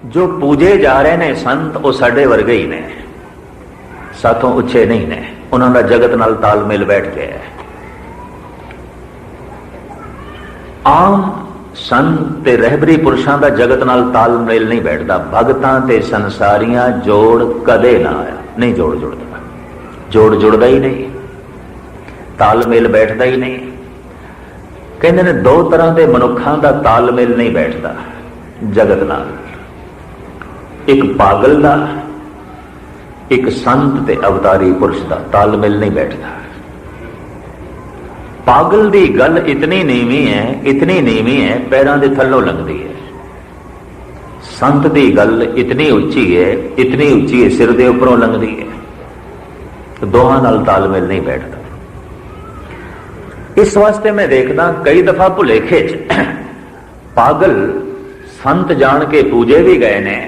जो पूजे जा रहे ने संत वो साडे वर्गे ही ने, साथों उच्चे नहीं ने, उन्होंने जगत नाल तालमेल बैठ गया है। आम संत ते रहबरी पुरुषों का जगत नाल तालमेल नहीं बैठता। भगतां ते संसारियां जोड़ कदे ना आया, नहीं जोड़ जुड़ता, जोड़ जुड़ता ही नहीं, तालमेल बैठता ही नहीं। कहते ने दो तरह के मनुखों का तालमेल नहीं बैठता जगत नाल, एक पागल का, एक संत ते अवतारी पुरुष का तालमेल नहीं बैठता। पागल की गल इतनी नीवी है, इतनी नीवी है, पैरों के थल्लों लंघदी है। संत की गल इतनी उच्ची है, इतनी उच्ची है, सिर के उपरों लंघदी है। तो दोहां नाल तालमेल नहीं बैठता। इस वास्ते मैं देखदा कई दफा भुलेखे पागल संत जान के पूजे भी गए ने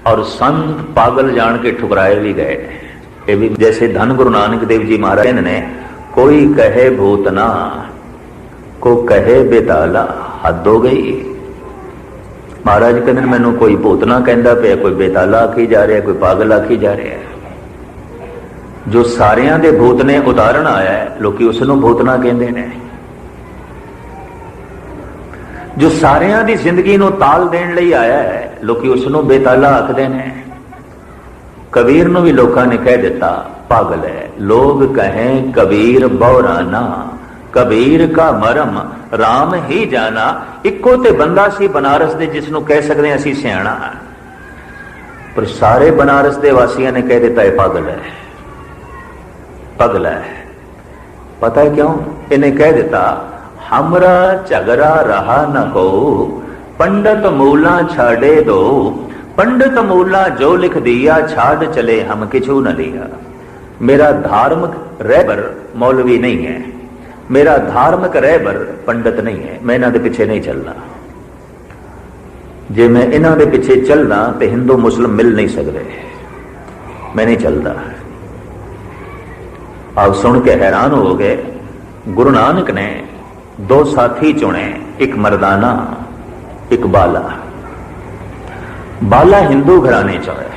और संत पागल जान के ठुकराए भी गए ने। ये भी जैसे धन गुरु नानक देव जी महाराज ने, कोई कहे भूतना को कहे बेताला, हद हो गई। महाराज कहते मैनू कोई भूतना कहता पे, कोई बेताला आखी जा रहा है, कोई पागल आखी जा रहा है। जो सारियां दे भूत ने उतारण आया है, लोकी उसनों भूतना कहते ने। जो सारियां दी जिंदगी नूं ताल देण लई आया है, लोकी उसनों बेताला आखदे ने। कबीर नूं भी लोकां ने कह दिता पागल है। लोग कहें कबीर बौरा ना, कबीर का मरम राम ही जाना। इक्को ते बंदा सी बनारस दे जिसनों कह सकते हैं असी सियाणा, पर सारे बनारस दे वासियों ने कह दिता है पागल है, पगला है। पता है क्यों? इन्हें कह दिता हमरा झगड़ा रहा न को, पंडित मूला छाड़े दो। पंडित मूला जो लिख दिया, छाड़ चले हम किछु न लिया। मेरा धार्मिक रहबर मौलवी नहीं है, मेरा धार्मिक रहबर पंडित नहीं है। मैं इन्हां दे पिछे नहीं चलना। जे मैं इन्हां दे पिछे चलना तो हिंदू मुस्लिम मिल नहीं सकते। मैं नहीं चलता। आप सुन के हैरान हो गए। गुरु नानक ने दो साथी चुने, एक मर्दाना एक बाला। बाला हिंदू घराने चो है,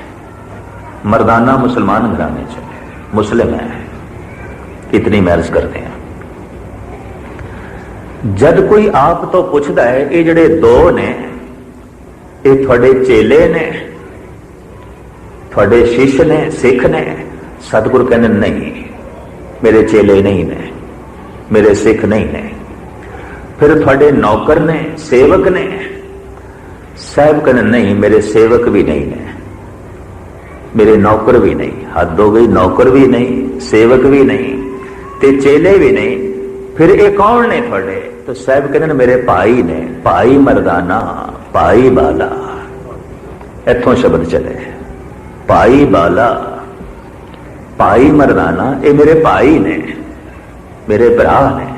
मर्दाना मुसलमान घराने चो है, मुस्लिम है। इतनी महर्ज करते हैं। जद कोई आप तो पूछता है ये जड़े दो ने ये थोड़े चेले ने, थोड़े शिष्य ने, सिख ने? सतगुरु कहने नहीं, मेरे चेले नहीं ने, मेरे सिख नहीं ने। फिर थोड़े नौकर ने, सेवक ने? साहब कहने नहीं, मेरे सेवक भी नहीं ने, मेरे नौकर भी नहीं। हद हो गई, नौकर भी नहीं, सेवक भी नहीं, ते चेले भी नहीं। फिर ये कौन ने थोड़े? तो साहब कहने मेरे भाई ने, भाई मर्दाना, भाई बाला। इथों शब्द चले, भाई बाला, भाई मर्दाना। ये मेरे भाई ने, मेरे भरा ने।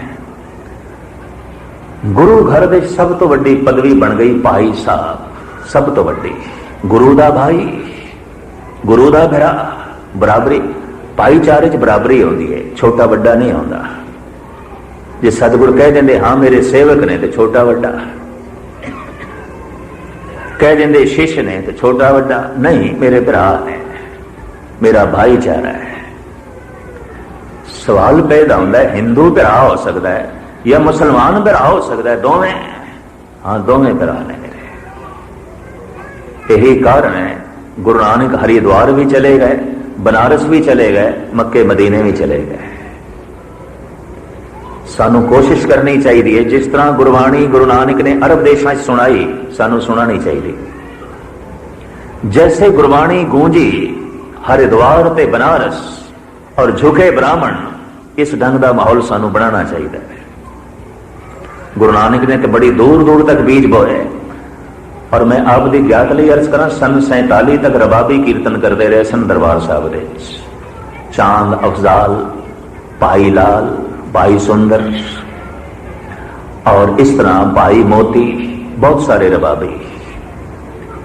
गुरु घर दे सब तो वड्डी पदवी बन गई भाई साहब, सब तो वड्डी। गुरु दा भाई, गुरु दा भरा, बराबरी। भाईचारे च बराबरी होती है, छोटा वड्डा नहीं होता। जे सतगुरु कह देंगे हाँ मेरे सेवक ने तो छोटा वड्डा, कह देंगे शिष्य ने तो छोटा वड्डा नहीं, मेरे भरा ने, मेरा भाईचारा है। सवाल पैदा होता है हिंदू भरा हो सकता है या मुसलमान भरा हो सकता है? दोवें? हाँ दोवें भरा ने मेरे। यही कारण है गुरु नानक हरिद्वार भी चले गए, बनारस भी चले गए, मक्के मदीने भी चले गए। सानू कोशिश करनी चाहिए जिस तरह गुरबाणी गुरु नानक ने अरब देशों में सुनाई, सानू सुनानी चाहिए। जैसे गुरबाणी गूंजी हरिद्वार ते बनारस और झुके ब्राह्मण, इस ढंग का माहौल सानू बनाना चाहिए। गुरु नानक ने तो बड़ी दूर दूर तक बीज बोए। और मैं आप दी ज्ञात लई अर्ज करा, सन 47 तक रबाबी कीर्तन करते रहे सन दरबार साहब दे। चांद अफजाल, भाई लाल, भाई सुंदर और इस तरह भाई मोती, बहुत सारे रबाबी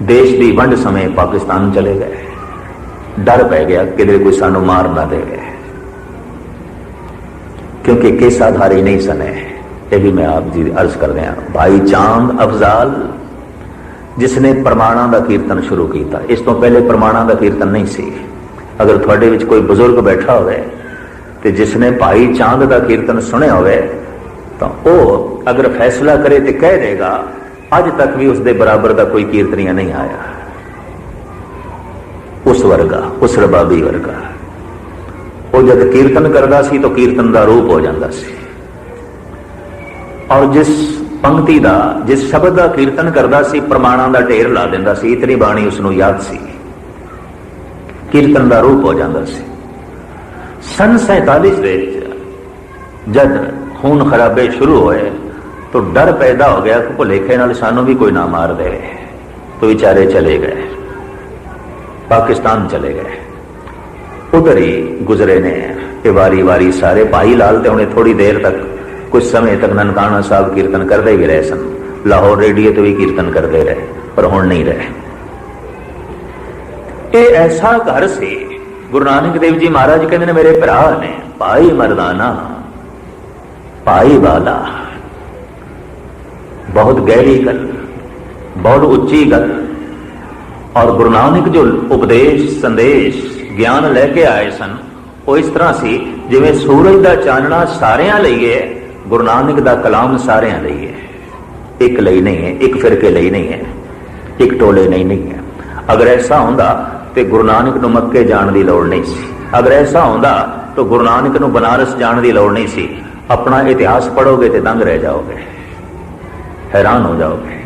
देश की वंड समय पाकिस्तान चले गए। डर पै गया किधरे कोई सानू मार ना दे, क्योंकि केसाधारी नहीं सने। ये भी मैं आप जी अर्ज कर रहा। भाई चांद अफजाल, जिसने प्रमाणों का कीर्तन शुरू किया। इस तो पहले प्रमाणों का कीर्तन नहीं सी। अगर थोड़े विच कोई बुजुर्ग बैठा होवे ते जिसने भाई चांद का कीर्तन सुने होवे तो वह अगर फैसला करे तो कह देगा अज तक भी उसके बराबर का कोई कीर्तनिया नहीं आया। उस वर्गा, उस रबाबी वर्गा। वो जब कीर्तन करता सी तो कीर्तन का रूप हो जाता सी। और जिस पंक्ति का, जिस शब्द का कीर्तन करता सी प्रमाणों का ढेर ला दिंदा सी। इतनी बाणी उसनू याद सी, कीर्तन का रूप हो जाता सी। सन 47 जब खून खराबे शुरू होए तो डर पैदा हो गया कि भुलेखे नाल सानू भी कोई ना मार दे। तो बेचारे चले गए, पाकिस्तान चले गए। उधर ही गुजरे ने वारी वारी सारे। भाई लाल तो उन्हें थोड़ी देर तक, कुछ समय तक ननकाना साहब कीर्तन करते भी रहे सन। लाहौर रेडियो तो भी कीर्तन करते रहे, पर हुण नहीं रहे। ये ऐसा घर से गुरु नानक देव जी महाराज कहते मेरे भरा ने भाई मरदाना, भाई वाला, बहुत गहरी गल, बहुत उच्ची गल। और गुरु नानक जो उपदेश, संदेश, ज्ञान लेके आए सन वो इस तरह से जिवें सूरज का चानना सारियां लई है, गुरु नानक का कलाम सारियां लई है। एक लई नहीं है, एक फिरके लई नहीं है, एक टोले नहीं है। अगर ऐसा होंदा तो गुरु नानक नूं मक्के जाण दी लोड़ नहीं सी। अगर ऐसा होंदा तो गुरु नानक नूं बनारस जाण दी लोड़ नहीं सी। अपना इतिहास पढ़ोगे तो दंग रह जाओगे, हैरान हो जाओगे।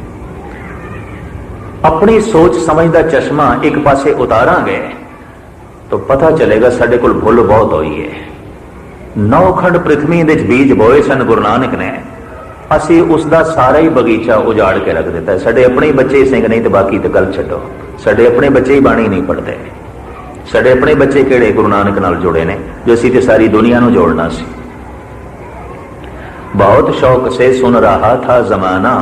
अपनी सोच समझ का चश्मा एक पासे उतारांगे तो पता चलेगा साडे कोल भुल बहुत हुई है। 9 खंड पृथ्वी दे बीज बोए सन गुरु नानक ने, असी उसका सारा ही बगीचा उजाड़ के रख दिता है। साडे अपने बच्चे सिंह नहीं तो बाकी तो गल छड्डो। साडे अपने बच्चे ही बाणी नहीं पढ़ते। साडे अपने बच्चे किहड़े गुरु नानक नाल जुड़े ने जो असी ते सारी दुनिया नूं जोड़ना सी। बहुत शौक से सुन रहा था जमाना,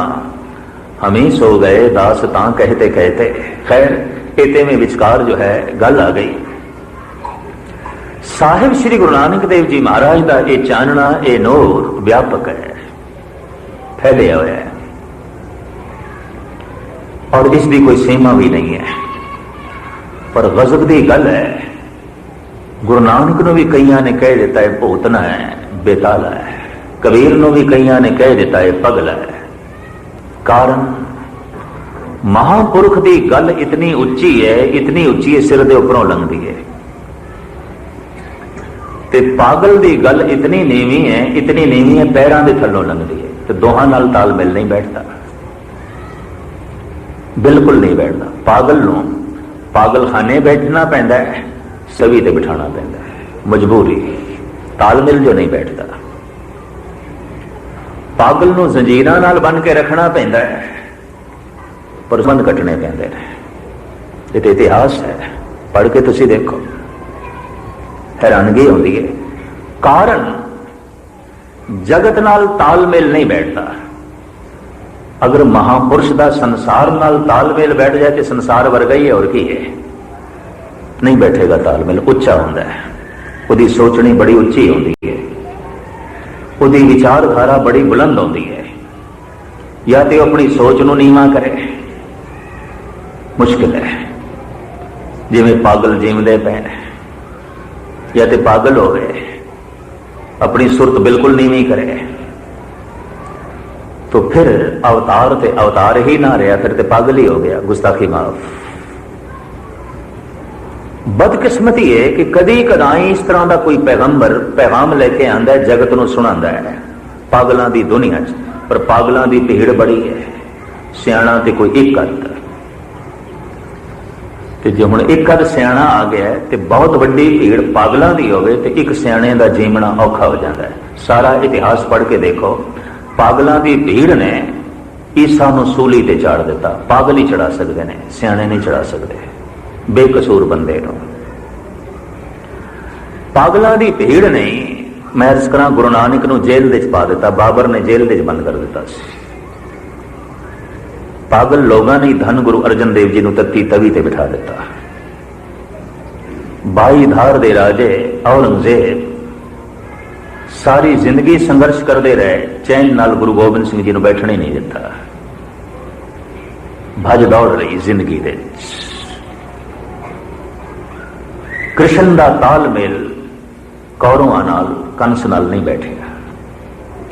हम ही सो गए दासतां कहते कहते। खैर इते में विचकार जो है गल आ गई। साहिब श्री गुरु नानक देव जी महाराज का यह चानना, यह नूर व्यापक है, फैले हुए है और इसकी कोई सीमा भी नहीं है। पर गजब की गल है, गुरु नानक ने भी कईयां ने कह दिता है भूतना है, बेताला है। कबीर ने भी कईयां ने कह दिता है पगला है। कारण महापुरुष की गल इतनी उच्ची है, इतनी उच्ची है सिर दे उपरों लंघदी है। ते पागल की गल इतनी नीवी है, इतनी नीवी है पैरों के थलों लंघदी है। तो दोहां नाल तालमेल नहीं बैठता, बिल्कुल नहीं बैठता। पागल नूं पागल खाने बैठना पैंदा है, सभी ते बिठाना पैंदा है, मजबूरी, तालमेल जो नहीं बैठता। पागल नूं जंजीरां नाल बन के रखना पैंदा है, पर बंद कटने पैंदे ने। ये तो इतिहास है, पढ़ के तुसीं देखो, हैरानगी होती है। कारण जगत नाल तालमेल नहीं बैठता। अगर महापुरुष का संसार नाल तालमेल बैठ जाए तो संसार वर्गा ही है, और की है। नहीं बैठेगा तालमेल, उच्चा होता है, उसकी सोचनी बड़ी उच्ची होती है, उसकी विचारधारा बड़ी बुलंद होती है। या तो अपनी सोच नूं नीवा करे, मुश्किल है, जिवें पागल जीवदे पे ने, या तो पागल हो गए अपनी सुरत बिल्कुल नीवी करे तो फिर अवतार ते अवतार ही ना रहा, फिर तो पागल ही हो गया। गुस्ताखी माफ। बदकिस्मती है कि कदी कदाई इस तरह का कोई पैगंबर पैगाम लेके आंदा है, जगत नूं सुणांदा है पागलों की दुनिया च। पर पागलों की भीड़ बड़ी है, सियाणा ते कोई एक अद। जो हुण एक अद सियाणा आ गया है तो बहुत वड्डी भीड़ पागलों की होवे ते एक सियाणे का जीवना औखा हो जाता है। सारा इतिहास पढ़ के देखो, पागलों की भीड़ ने ईसा नूं सूली ते चाड़ दिता। पागल ही चढ़ा सकते हैं, सियाणे नहीं चढ़ा सकते, बेकसूर बंदे नूं। पागलों की भीड़ ने मैं अर्ज करा गुरु नानक नूं जेल दे पा दिता, बाबर ने जेल दे बंद कर दिता। पागल लोगों ने धन गुरु अर्जन देव जी नूं तत्ती तवी ते बिठा दिता। 22 धार दे राजे औरंगजेब सारी जिंदगी संघर्ष करते रहे, चैन नाल गुरु गोबिंद सिंह जी नूं बैठने नहीं दिता। भज दौड़ रही जिंदगी दे कृष्ण दा तालमेल कौरवां नाल कंस नाल नहीं बैठेगा,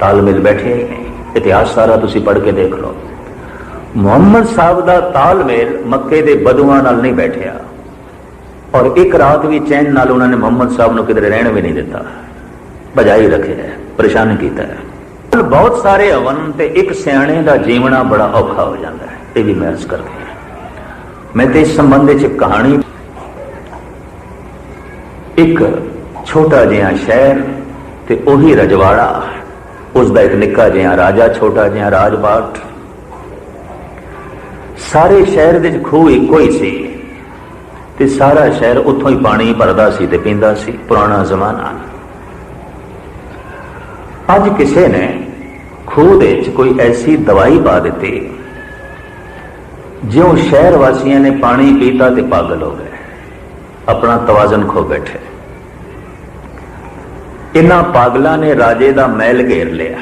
तालमेल बैठे ही नहीं। इतिहास सारा तुसी पढ़ के देख लो। मुहम्मद साहब दा तालमेल मक्के दे बदुआं नाल नहीं बैठिया, और एक रात भी चैन नाल उन्होंने मुहम्मद साहब नूं किधरे रहण भी नहीं दिता, भजाई रखे है, परेशान किया है। बहुत सारे हवन ते एक सियाणे दा जीवना बड़ा औखा हो जाता है, ये भी मैं अर्ज करती हूं। मैं तो इस संबंध च कहानी, एक छोटा जिहा शहर ते उही रजवाड़ा, उसका एक निक्का जिहा राजा, छोटा जिहा राजपाट। सारे शहर दे खूह इको ही सी ते सारा शहर उथों ही पानी भरदा सी ते पींदा सी। पुराना जमाना। अज किसी ने खूह दे कोई ऐसी दवाई पा दी, ज्यों शहर वासियों ने पानी पीता ते पागल हो गए, अपना तवाजन खो बैठे। इन्हां पागलों ने राजे का महल घेर लिया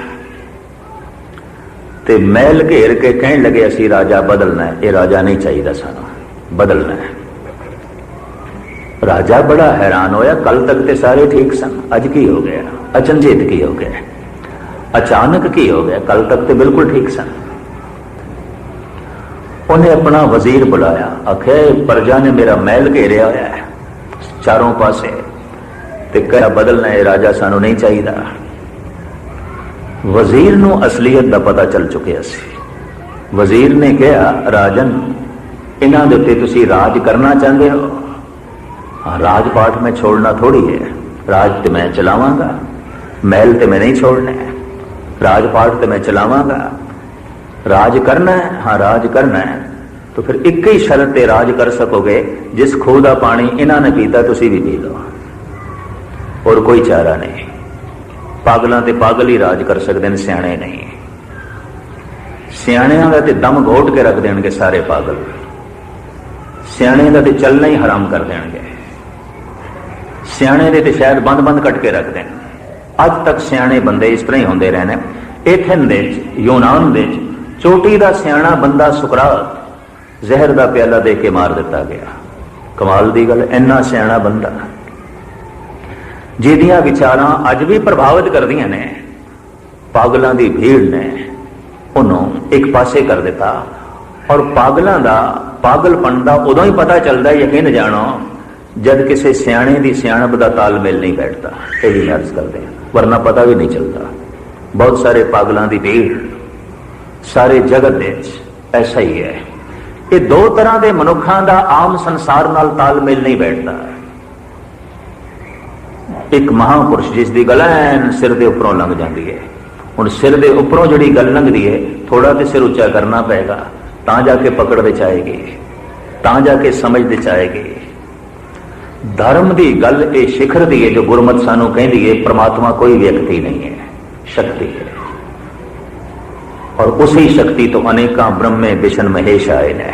ते महल घेर के कहन लगे असी राजा बदलना है, ये राजा नहीं चाहिए, सानू बदलना है। राजा बड़ा हैरान होया, कल तक ते सारे ठीक सन, अज की हो गया, अचंजेत की हो गया, अचानक की हो गया, कल तक ते बिल्कुल ठीक सन। उन्हें अपना वजीर बुलाया, आखे प्रजा ने मेरा महल घेरिया होया है चारों पासे, ते कहा बदलना है, राजा सानू नहीं चाहिए। वजीर नू असलियत दा पता चल चुके सी। वजीर ने कहा, राजन इन्हां दे उत्ते तुसीं राज करना चाहते हो? हाँ, राजपाट में छोड़ना थोड़ी है, राज तो मैं चलावांगा, महल तो मैं नहीं छोड़ना है, राजपाट तो मैं चलावांगा। राज करना है? हाँ, राज करना है। तो फिर एक ही शर्त ते राज कर सकोगे, जिस खूह दा पानी इन्हां ने पीता तुसीं भी पी लो, और कोई चारा नहीं। पागलों ते पागल ही राज कर सकते हैं, सियाणे नहीं। सियाणियां दा ते दम घोट के रख देंगे सारे पागल, सियाणे दा ते चलना ही हराम कर देंगे। सियाणे दे ते शायद बंद बंद कट के रख दें। अज तक सियाणे बंदे इस तरह ही होंदे रहने। एथेन दे यूनान दे चोटी दा सियाणा बंदा सुकरात जहर दा प्याला दे के मार दिता गया। कमाल दी गल, इन्ना सियाणा बंदा जिहदियां विचारां अज भी प्रभावित करदियां ने, पागलों की भीड़ ने उन्होंने एक पासे कर दिता। और पागलों का पागलपन का उदों ही पता चलता है, यकीन जानो, जब किसी सियाणे की सियाणप का तालमेल नहीं बैठता। यही अर्ज करते हैं, वरना पता भी नहीं चलता। बहुत सारे पागलों की भीड़ सारे जगत में ऐसा ही है। ये दो तरह के मनुखों का आम संसार नाल तालमेल नहीं बैठता। एक महापुरुष जिसकी गल ऐन सिर के उपरों लंघ जाती है, हुण सिर के उपरों जी गल लंघती है, थोड़ा तो सिर उच्चा करना पेगा, ता जाके पकड़ विच आएगी, ता जाके समझ विच आएगी। धर्म की गल ये शिखर दी है, जो गुरमत सानू कहती है, परमात्मा कोई व्यक्ति नहीं है, शक्ति है। और उसी शक्ति तो अनेका ब्रह्मे विष्णु महेश आए ने,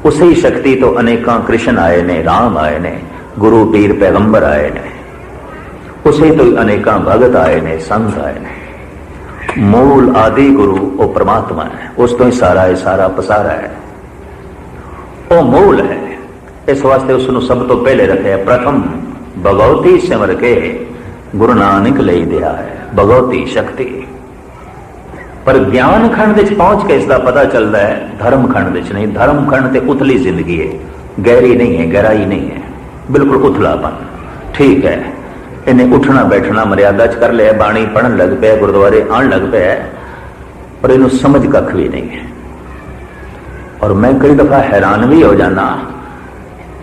उसी शक्ति तो अनेका कृष्ण आए ने, राम आए ने, गुरु पीर पैगंबर आए ने, उसे तो अनेका भगत आए ने, संत आए ने। मूल आदि गुरु वो परमात्मा है, उस तो ही सारा पसारा है, वो मूल है। इस वास्ते उसनु सब तो पहले रखे, प्रथम भगवती सिमर के गुरु नानक ले दिया है, भगवती शक्ति। पर ज्ञान खंड विच पहुंच के इसका पता चलता है, धर्म खंड विच नहीं। धर्म खंड ते उथली जिंदगी है, गहरी नहीं है, गहराई नहीं है, बिल्कुल उथलापन। ठीक है, इन्हें उठना बैठना मर्यादा च कर लिया, बाणी पढ़न लग पे, गुरुद्वारे आन लग पे, पर इन्हू समझ कख भी नहीं है। और मैं कई दफा हैरान भी हो जाना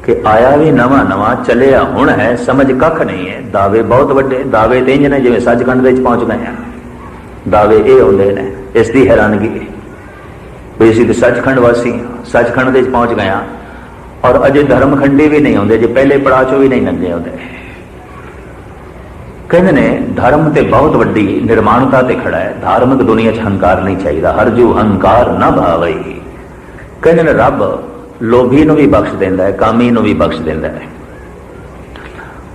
कि आया भी नवा नवा, चलिया हुण है, समझ कख नहीं है। दावे बहुत वड्डे, दावे ते इंज ने जिवें सचखंड विच पहुंच गए हैं, दावे ये होंदे ने। इसकी हैरानगी भी असीं ते सचखंड वासी, सचखंड विच पहुंच गए, और अजे धर्मखंडी भी नहीं होंदे, जे पहले पड़ाव चो भी नहीं लंघे होंदे। कहते ने धर्म ते बहुत वड्डी निर्माणता ते खड़ा है, धार्मिक दुनिया च हंकार नहीं चाहिए, हरजू हंकार न भावई। कहते ने रब लोभी नूं भी बख्श देंदा है, कामी नूं भी बख्श देंदा है,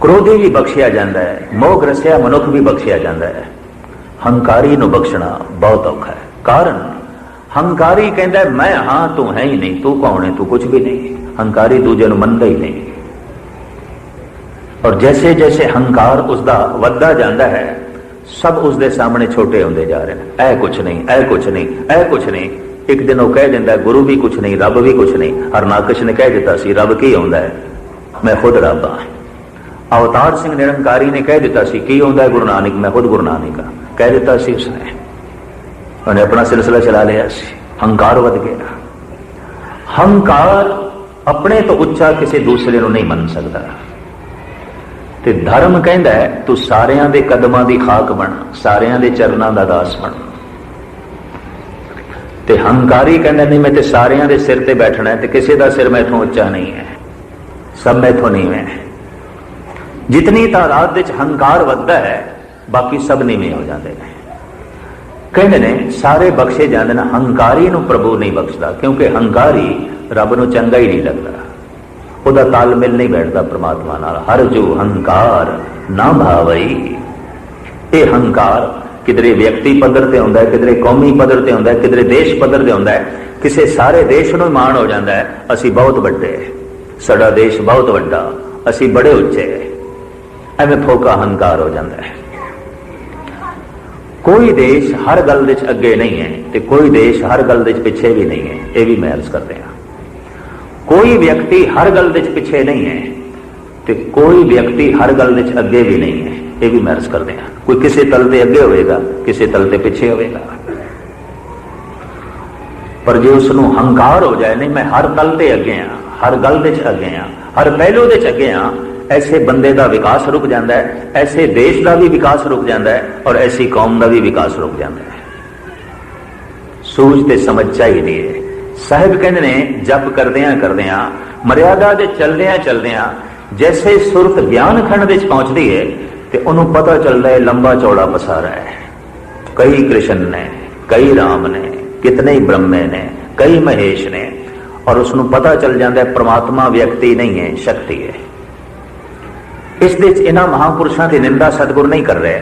क्रोधी भी बख्शिया जाता है, मोह ग्रसिया मनुख भी बख्शिया जाता है। हंकारी नूं बख्शना बहुत औखा है। कारण हंकारी कहता है मैं हां तू है ही नहीं, तू कौन है, तू कुछ भी नहीं। हंकारी दूजे ਨੂੰ ਮੰਨਦਾ ही नहीं। और जैसे जैसे हंकार उसका ਵੱਧਦਾ ਜਾਂਦਾ है सब उसके सामने छोटे होंगे जा रहे हैं। ऐ कुछ नहीं, ऐ कुछ नहीं, ऐ कुछ नहीं। एक दिन वो कह दिंदा गुरु भी कुछ नहीं, रब भी कुछ नहीं। हरनाकश ने कह दिता सी रब की आउंदा है, मैं खुद रब हाँ। अवतार सिंह निरंकारी ने कह दिता सी की आउंदा है गुरु नानक, मैं खुद गुरु नानक हाँ, कह दिता सी उसने। उन्हें अपना सिलसिला चला लिया सी। हंकार वध गया। हंकार अपने तो उच्चा किसी दूसरे को नहीं मन सकता। ते धर्म कहता है तू सारियां दे कदमां दी खाक बन, सारियां दे चरनां दा दास बन। ते हंकारी कहता नहीं मैं ते सारियां दे सिर ते बैठना है, ते किसी दा सिर मैथों उच्चा नहीं है, सब मैथों नीवें है। जितनी तादाद विच हंकार वधदा है बाकी सब नीवें हो जाते हैं। कहते ने सारे बख्शे जाते हैं, हंकारी नूं प्रभु नहीं बख्शदा, क्योंकि हंकारी रब नूं चंगा ही नहीं लगता, ਉਹਦਾ ਤਾਲਮੇਲ नहीं बैठता परमात्मा नाल। हर जो हंकार ना भावई। ये हंकार किधरे व्यक्ति पद्धर ते हुंदा है, किधरे कौमी पद्धर ते हुंदा है, किधरे देश पद्धर ते हुंदा है। किसी सारे देश नूं माण हो जाता है असीं बहुत वड्डे, साडा देश बहुत वड्डा, असीं बड़े उच्चे, एवें फोका हंकार हो जाता है। कोई देश हर गल विच अगे नहीं है ते कोई देश हर गल विच पिछे भी नहीं है, ये भी मैं अर्ज करते हैं। कोई व्यक्ति हर गल विच पिछे नहीं है तो कोई व्यक्ति हर गल विच अगे भी नहीं है, ये भी मैं अर्ज करते हैं। कोई किसी तल ते अगे होएगा, किसी तल ते पिछे होएगा। पर जो उसनूं हंकार हो जाए नहीं मैं हर तल ते अगे हाँ, हर गल विच अगे हाँ, हर पहलू विच अगे हाँ, ऐसे बंदे का विकास रुक जाता है, ऐसे देश का भी विकास रुक जाता है और ऐसी कौम का भी विकास रुक जाता है। सूझ ते समझ चाहिए। साहिब कहते ने जप करदियां मर्यादा दे चलदियां जैसे सुरत ज्ञान खंड विच पहुंचती है तो उन्होंने पता चलता है लंबा चौड़ा पसारा है। कई कृष्ण ने, कई राम ने, कितने ही ब्रह्मे ने, कई महेश ने, और उसनों पता चल जाता है परमात्मा व्यक्ति नहीं है, शक्ति है। इस दे इन्हां महापुरुषों की निंदा सतगुरु नहीं कर रहे।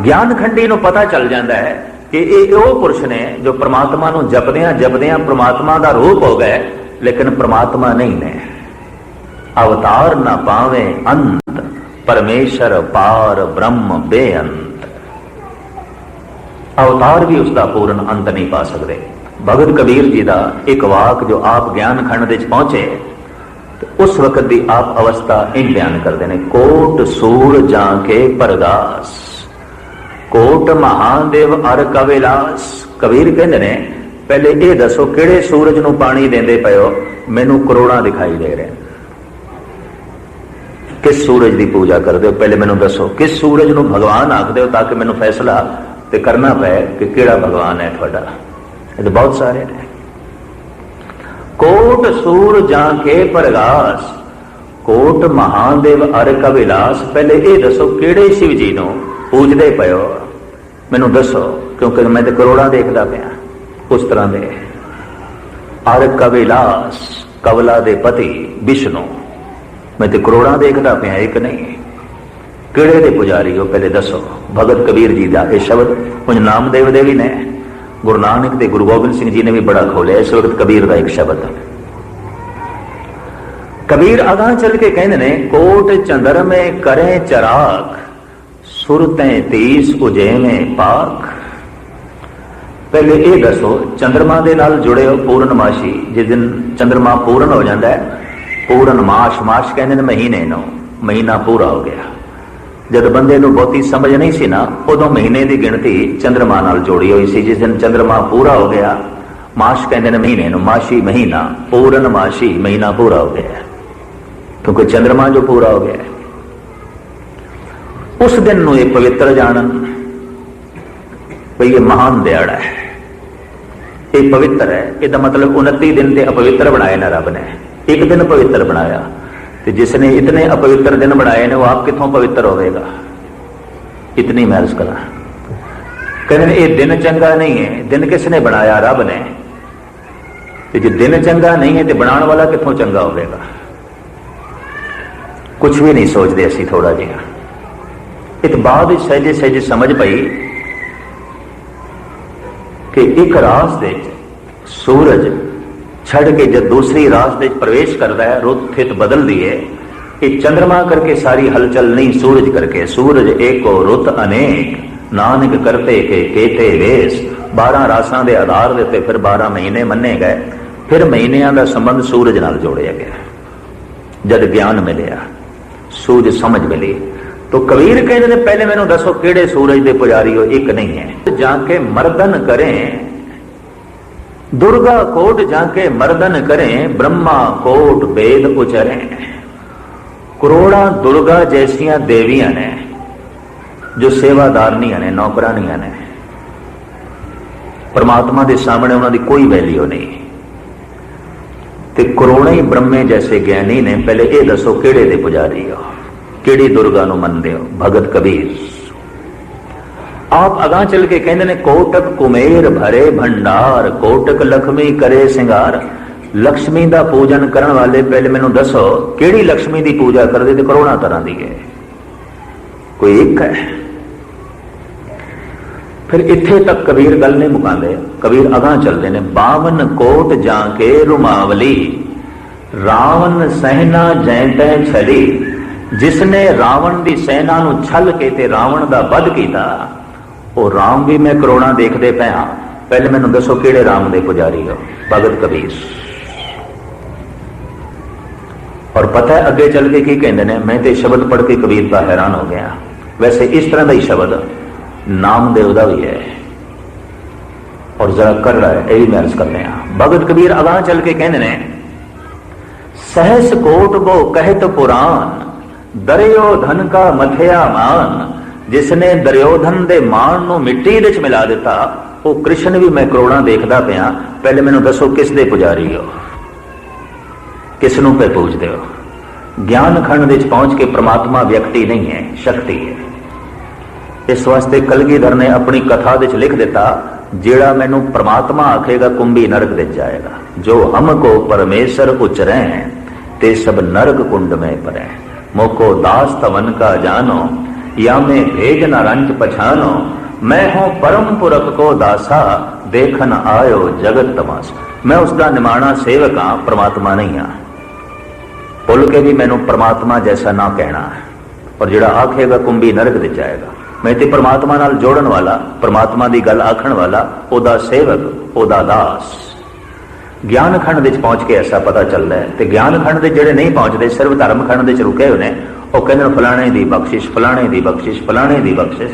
ज्ञान खंडी नूं पता चल जाता है कि ये वो पुरुष ने जो परमात्मा नूं जपदियां परमात्मा का रूप हो गए, लेकिन परमात्मा नहीं ने। अवतार ना पावे अंत, परमेश्वर पार ब्रह्म बेअंत। अवतार भी उसका पूर्ण अंत नहीं पा सकते। भगत कबीर जी का एक वाक जो आप ज्ञान खंड विच पहुंचे तो उस वक्त की आप अवस्था इन बयान करते हैं। कोट सूर जाके परगास, कोट महादेव अर कविलास। कबीर कहते ने पहले ये दसो किहड़े सूरज नूं पानी देंदे पए हो, मैनूं करोड़ां दिखाई दे रहे। किस सूरज की पूजा करते हो पहले मैनूं दसो। किस सूरज नूं भगवान आखदे हो ताकि मैनूं फैसला ते करना पे कि किहड़ा भगवान है तुहाडा। ये तो बहुत सारे ने। कोट सूर जाके परगास, कोट महादेव अर कविलास। पहले ये दसो किहड़े शिव जी नूं पूजदे पए हो, मैनूं दसो, क्योंकि मैं तो करोड़ां देखदा पिया उस तरह दे। अर कविलास, कवला दे पति विष्णु, मैं तो करोड़ां देखदा पिया, एक नहीं। किहड़े दे पुजारी हो पहले दसो। भगत कबीर जी का यह शब्द कुछ नामदेव दे भी ने, गुरु नानक ते गुरु गोबिंद सिंह जी ने भी बड़ा खोलिया इस वक्त कबीर का एक शब्द। कबीर अगां चल के कहते ने कोट चंद्र में करें चराग, सुरतें 30 उजेवें पाक। पहले ये दसो चंद्रमा के नाल जुड़े हो पूर्णमाशी, जिस दिन चंद्रमा पूर्ण हो जाता है, पूर्णमाश, माश कहते हैं महीने नो, महीना पूरा हो गया। जब बंदे नूं बहुती समझ नहीं सी ना, उदों महीने की गिनती चंद्रमा नाल जोड़ी हुई सी। जिस दिन चंद्रमा पूरा हो गया, माश कहते हैं महीने नूं, माशी महीना, पूर्णमाशी महीना पूरा हो गया, क्योंकि चंद्रमा जो पूरा हो गया। उस दिन नूं ये पवित्र जानन भाई ये महान दिहाड़ा है, ये पवित्र है। इसका मतलब 29 दिन से अपवित्र बनाए ना रब ने, एक दिन पवित्र बनाया। तो जिसने इतने अपवित्र दिन बनाए ने वो आप कितों पवित्र होगा। इतनी महर्ज करा। कहने ये दिन चंगा नहीं है। दिन किसने बनाया? रब ने। तो जो दिन चंगा नहीं है तो बनाने वाला कितों चंगा होगा। कुछ भी नहीं सोचते असी थोड़ा जिहा। इत बाद सहजे सहजे समझ पई कि एक रास दे सूरज छड़ के जब दूसरी रास्ते प्रवेश करता है, रुत थित बदलती है। ये चंद्रमा करके सारी हलचल नहीं, सूरज करके। सूरज एको रुत अनेक नानक करते के केते वेश। 12 रासां दे आधार दे फिर 12 महीने मन्ने गए। फिर महीनियां दा संबंध सूरज नाल जोड़िया गया। जद ज्ञान मिलिया, सूझ समझ मिली, तो कबीर कहते ने पहले मैनू दसो किहड़े सूरज दे पुजारी हो? एक नहीं है। जाके मर्दन करें दुर्गा कोट, जाके मर्दन करें ब्रह्मा कोट वेद उचरें। करोड़ा दुर्गा जैसियां देवियां ने जो सेवादारनियां ने, नौकरानियां ने। परमात्मा के सामने उन्होंने कोई वैल्यू नहीं। ते करोड़ों ही ब्रह्मे जैसे ज्ञानी ने। पहले ये दसो किहड़े दे पुजारी हो, किहड़ी दुर्गा नूं मनदे हो? भगत कबीर आप अगां चल के कहंदे ने कोटक कुमेर भरे भंडार, कोटक लक्ष्मी करे सिंगार। लक्ष्मी दा पूजन करन वाले पहले मैनू दसो किहड़ी लक्ष्मी दी पूजा करदे? ते करोड़ां तरह दी है, कोई एक है? फिर इत्थे तक कबीर गल नहीं मुकांदे। कबीर अगां चलदे ने 52 कोट जाके रुमावली, रावण सहना जैतै छली। जिसने रावण दी सेना नूं छल के ते रावण दा वध कीता, वो राम भी मैं करोड़ा देखते पे हाँ। पहले मैनू दसो किहड़े राम दे पुजारी हो? भगत कबीर। और पता है अगे चल के की कहते हैं? मैं तो शब्द पढ़ के कबीर का हैरान हो गया। वैसे इस तरह का ही शब्द नामदेव का भी है और जरा कर रहा है, यही मैं अर्ज करते हैं। भगत कबीर अगां चल के कहते हैं सहस कोट वो कहत पुराण, दरियोधन का मथया मान। जिसने दुर्योधन दे मान नूं मिट्टी दे विच मिला दिता, वो कृष्ण भी मैं करोड़ा देखदा पिया। पहले मैनू दसो किस दे पुजारी हो, किस नूं पे पूजदे हो? ज्ञान खंड विच पहुंच के परमात्मा व्यक्ति नहीं है, शक्ति है। इस वास्ते कलगीधर ने अपनी कथा विच लिख दिता, जेड़ा मैनू परमात्मा आखेगा कुंभी नरक विच जाएगा। जो हमको परमेश्वर उचरे ते सब नरक कुंड में पड़े। मोको दास तवन का जानो, या मैं भेज न रंच पछानो। मैं हूं परम पुरख को दासा, देखन आयो जगत तमाशा। मैं उसका निमाणा सेवक हां, परमात्मा नहीं हां। भुल के भी मैनू परमात्मा जैसा ना कहना है। और जिहड़ा आखेगा कुंभी नरक विच जाएगा। मैं ते परमात्मा नाल जोड़न वाला, परमात्मा दी गल आखण वाला, ओदा सेवक, ओदा दास। ज्ञान खंड विच पहुंच के ऐसा पता चलता है। तो ज्ञान खंड दे जिहड़े नहीं पहुंचते, सिर्फ धर्म खंड विच रुके हुए ने, वो कहते फलाने दी बख्शिश, फलाने दी बख्शिश, फलाने दी बख्शिश।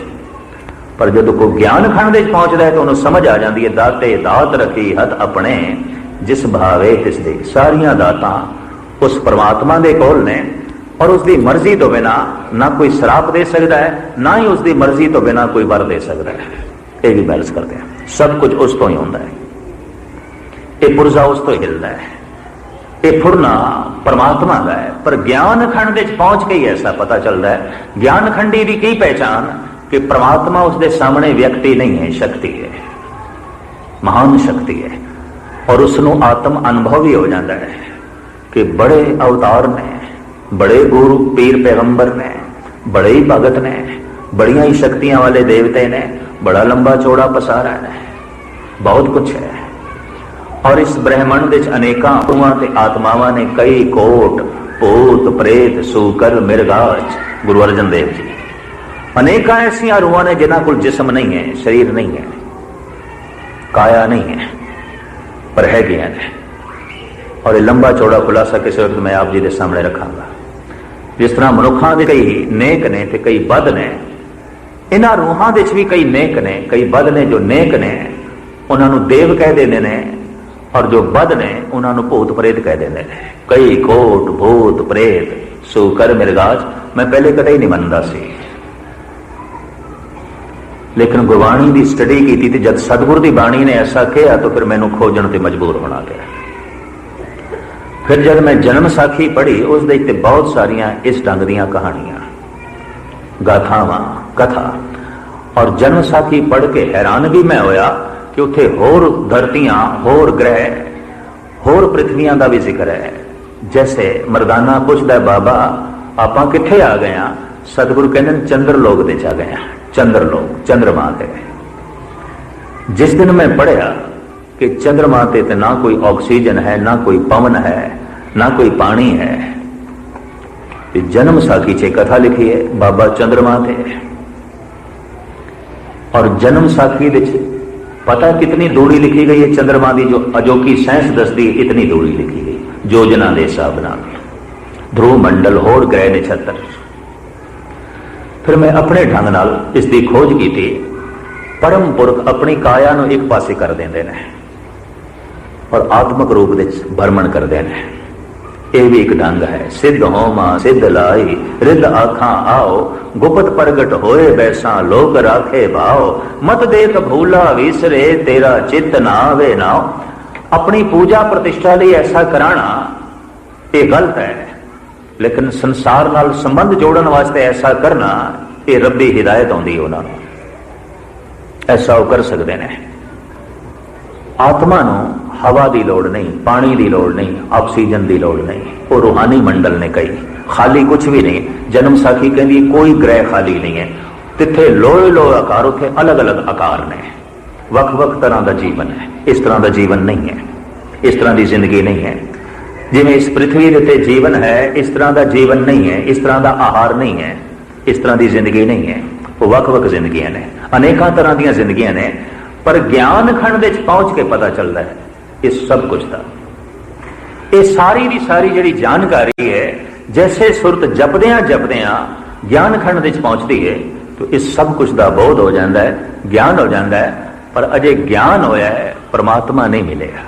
पर जब कोई ज्ञान खंड विच पहुंचता है तो उन्हें समझ आ जाती है, दाते दात रखी हथ अपने, जिस भावे तिस दे। सारियां दातां उस परमात्मा दे कोल ने, और उसकी मर्जी तो बिना ना कोई श्राप दे सकता है, ना ही उसकी मर्जी तो बिना कोई वर दे सकता है। ये भी बैलेंस करते हैं। सब कुछ उस तो ही होता है। ये पुरजा उस तो हिलता है, ये फुरना परमात्मा का है। पर ज्ञान खंड विच पहुंच के ही ऐसा पता चलता है। ज्ञान खंडी की की पहचान कि परमात्मा उसके सामने व्यक्ति नहीं है, शक्ति है, महान शक्ति है। और उसनों आत्म अनुभव ही हो जाता है कि बड़े अवतार ने, बड़े गुरु पीर पैगंबर ने, बड़े ही भगत ने, बड़िया ही शक्तियां वाले देवते ने, बड़ा लंबा चौड़ा पसारा है, बहुत कुछ है। और इस ब्रह्मांड विच अनेकां रूहां ते आत्मावां ने, कई कोट भूत प्रेत सूकर मिर्गाच। गुरु अर्जन देव जी अनेकां ऐसियां रूहां ने जिन्हां कोल जिस्म नहीं है, शरीर नहीं है, काया नहीं है, पर है ज्ञान है। और ये लंबा चौड़ा खुलासा किसी वक्त मैं आप जी के सामने रखांगा। जिस तरह मनुखां दे कई नेक ने ते कई बद ने, इन्हां रूहां दे भी कई नेक ने, कई बद ने। जो नेक ने उन्हां नूं देव कह देंदे ने, और जो बद ने उन्हां नूं भूत प्रेत कह देंदे ने। कई कोट भूत प्रेत सूकर मिर्गाच मैं पहले कदे ही नहीं मनदा सी, लेकिन गुरबाणी की स्टडी की थी। जब सतगुरु की बाणी ने ऐसा कहा तो फिर मैनू खोजण ते मजबूर होना गया। फिर जब मैं जन्म साखी पढ़ी, उस दे ते बहुत सारियां इस ढंग दीयां कहानियां, गाथावां, कथा। और जन्म साखी पढ़ के हैरान भी मैं होया कि उत्थे होर धरतियां, होर ग्रह, होर पृथ्वियां का भी जिक्र है। जैसे मरदाना पुछदा बाबा आपां कित्थे आ गए? सतगुरु कहंदे चंद्र लोक दे आ गए। चंद्र लोक, चंद्रमा है। जिस दिन मैं पढ़िया कि चंद्रमा ते तो ना कोई ऑक्सीजन है, ना कोई पवन है, ना कोई पानी है। जन्म साखी च कथा लिखी है बाबा चंद्रमा थे, और जन्म साखी पता कितनी दूरी लिखी गई है चंद्रमा की, जो अजोकी साइंस दसदी इतनी दूरी लिखी गई योजना के हिसाब नाल, ध्रुव मंडल होर ग्रह नक्षत्र। फिर मैं अपने ढंग नाल इसकी खोज की थी। परम पुरख अपनी काया नूं एक पासे कर देंदे ने और आत्मक रूप विच भ्रमण करते हैं। यह भी एक ढंग है। सिद्ध होमा सिद्ध लाई रिद आखां आओ, गुप्त प्रगट होए बैसा लोक राखे भाओ, मत देख भूला विसरे तेरा चित्त ना आवे नाओ। अपनी पूजा प्रतिष्ठा लिए ऐसा कराना ये गलत है, लेकिन संसार नाल संबंध जोड़न वास्ते ऐसा करना ये रब्बी हिदायत आउंदी उन्होंने, ऐसा वो कर सकते हैं। आत्मा नूं हवा की लोड़ नहीं, पानी की लोड़ नहीं, ऑक्सीजन की लोड़ नहीं। वो रूहानी मंडल ने कही खाली कुछ भी नहीं। जन्म साखी कहती कोई ग्रह खाली नहीं है, तिथे लोए लोए आकार, उथे अलग अलग आकार ने, वख वख तरह का जीवन है। इस तरह का जीवन नहीं है, इस तरह की जिंदगी नहीं है। जिवें इस पृथ्वी के जीवन है इस तरह का जीवन नहीं है, इस तरह का आहार नहीं है, इस तरह की जिंदगी नहीं है। वो वख वख जिंदगियां ने, अनेकों तरह दी जिंदगियां ने, पर ज्ञान खंड विच पहुंच के पता चलता है इस सब कुछ का। ये सारी की सारी जी जानकारी है, जैसे सुरत जपद्या जपद्या ज्ञान खंड विच पहुंचती है तो इस सब कुछ का बोध हो जाता है, ज्ञान हो जाता है। पर अजे ज्ञान होया है, परमात्मा नहीं मिलेगा।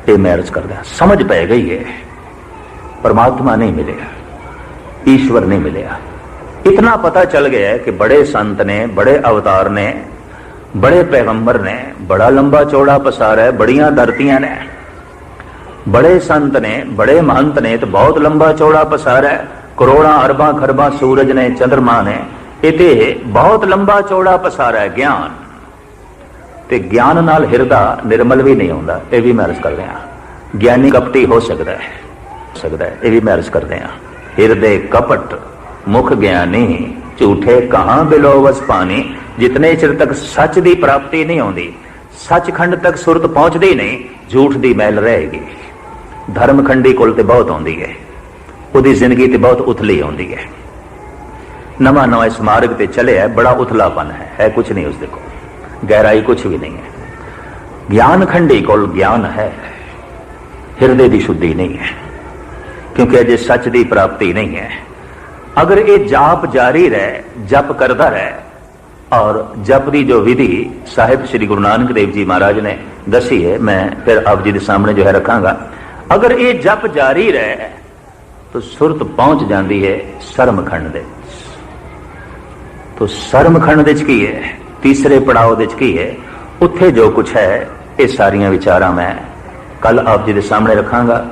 ये मैं अर्ज करदा, समझ पै गई है, परमात्मा नहीं मिलेगा, ईश्वर नहीं मिलेगा। इतना पता चल गया है कि बड़े संत ने, बड़े अवतार ने, बड़े पैगंबर ने बड़ा लंबा चौड़ा पसारा है, बड़ियां धरतियां ने, बड़े संत ने, बड़े महंत ने तो बहुत लंबा चौड़ा पसारा है। करोड़ा अरबा खरबा सूरज ने, चंद्रमा ने, इते बहुत लंबा चौड़ा पसारा है ज्ञान। ते ज्ञान नाल हिरदा निर्मल भी नहीं होता, यह भी मैं अर्ज कर रहा। ज्ञानी कपटी हो सकता है, यह भी मैं अर्ज कर रहा। हिरदे कपट मुख ज्ञानी, झूठे कहां बिलोवस पानी। जितने चिर तक सच की प्राप्ति नहीं होती, सचखंड तक सुरत पहुंचती नहीं, झूठ की मैल रहेगी। धर्मखंडी कोल ते बहुत आती है, उसकी जिंदगी ते बहुत उथली आती है। नवा नवा इस मार्ग ते चले है, बड़ा उथलापन है कुछ नहीं उसके को, गहराई कुछ भी नहीं है। ज्ञान खंडी कोल ज्ञान है, हिरदे की शुद्धि नहीं है, क्योंकि अजे सच की प्राप्ति नहीं है। अगर ये जाप जारी रहे, जप करता रहे, और जप की जो विधि साहिब श्री गुरु नानक देव जी महाराज ने दसी है, मैं फिर आप जी के सामने जो है रखांगा। अगर ये जप जारी रहे तो सुरत पहुंच जाती है सरमखंड दे। तो सरमखंड दे की है, तीसरे पड़ाव दे की है, उत्थे जो कुछ है ये सारियां विचारां मैं कल आप जी के सामने रखांगा।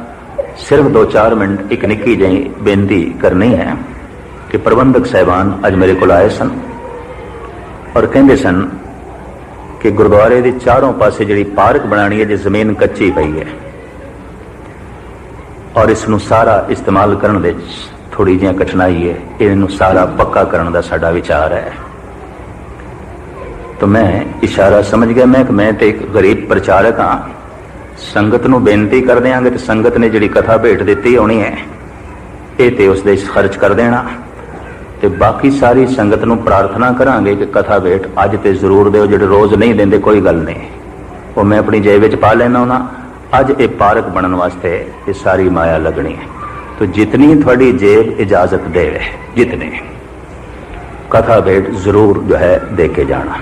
सिर्फ 2-4 मिनट एक निक्की जी बेनती करनी है कि प्रबंधक साहबान अज मेरे को आए सन और कहते सन कि गुरुद्वारे के चारों पासे जी पार्क बनानी है, जो जमीन कच्ची पई है और इसनों सारा इस्तेमाल करने दे थोड़ी जी कठिनाई है, इनू सारा पक्का करने का साडा विचार है। तो मैं इशारा समझ गया, मैं तो एक गरीब प्रचारक हाँ, संगत नूं बेनती कर देंगे तो संगत ने जी कथा भेट दी होनी है, ये तो उसदे खर्च कर देना, तो बाकी सारी संगत नूं प्रार्थना करांगे कि कथा भेट अज तो जरूर दो, जो रोज़ नहीं देंगे कोई गल नहीं, वो मैं अपनी जेब विच पा लेना होना। अज ये पार्क बनने वास्ते ये सारी माया लगनी है, तो जितनी थोड़ी जेब इजाजत दे, जितने कथा भेट जरूर जो है दे के जाना।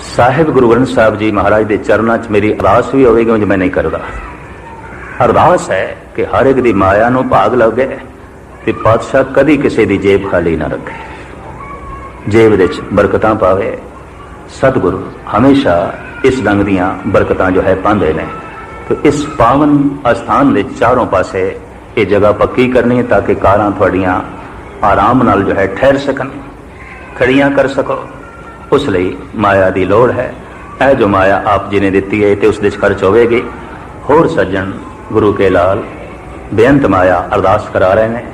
साहिब गुरु ग्रंथ साहब जी महाराज के चरणों च मेरी अरदास भी होगी, जो मैं नहीं करता। अरदास है कि हर एक दी माया नूं भाग लगे ते पातशाह कदी किसी दी जेब खाली ना रखे, जेब विच बरकतां पावे। सतगुरु हमेशा इस ढंग दियां बरकतां जो है पांदे ने। तो इस पावन स्थान के चारों पासे ये जगह पक्की करनी है, ताकि कारां थोड़ियां आराम नाल जो है ठहर सकन, खड़ियां कर सको। उस लिए माया की लोड़ है। यह जो माया आप जी ने दी है तो उसके खर्च होगी। होर सज्जन गुरु के लाल बेअंत माया अरदास करा रहे हैं,